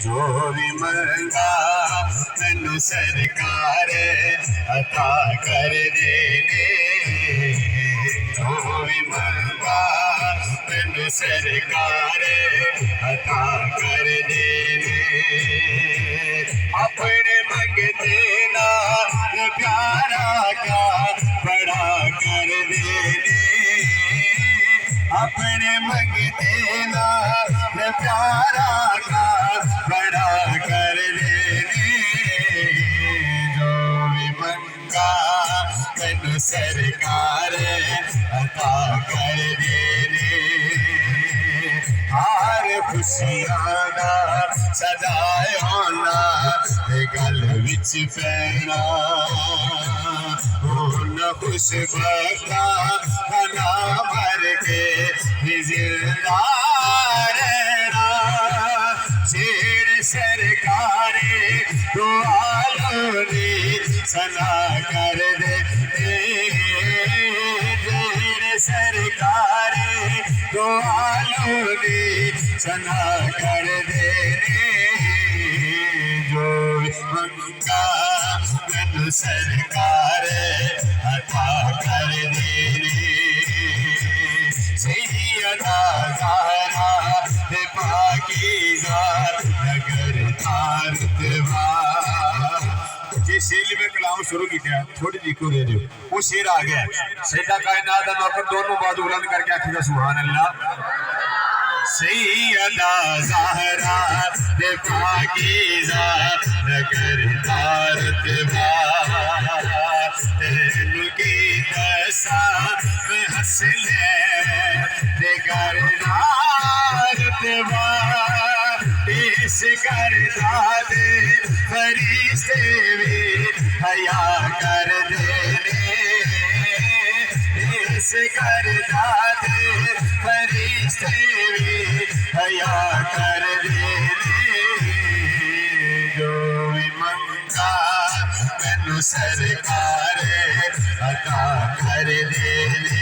जो भी मंगा मैनू सरकार अता कर देने, जो भी मंगा मैनू सरकार अता कर देने। अपने मंगते नाल प्यारा का बड़ा कर देने, अपने मंगते नाल प्यारा का बड़ा कर देने। जो भी मंगा मैनू सरकार अता कर देने। हार खुशियां दा सजाए होना गल विच पैना, हुण खुश बखता ना मर के जिंदा रहना। शेर सरकारे तो आलो दी सना कर दे, शेर सरकारे तो आलो दी सना कर दे। जो मंगा मैनू सरकार अता कर देने। सैयदा ज़हरा ते पाकीज़ा नगर तारतवा। जे शेर में कलाम शुरू किया थोड़ी जी को दे दो, वो शेर आ गया। सैयदा कायनात दा नौकर दोनों बाजू बुलंद करके आखिगा सुभान अल्लाह। सैयदा ज़हरा ते पाकीज़ा नगर तारतवा। तेनू की दसा मैं हंसले ते घर तारतवा। इस घर दे फरिश्ते भी हया कर देने, इस घर दे फरिश्ते भी हया कर देने। जो भी मंगा मैनू सरकार अता कर देने।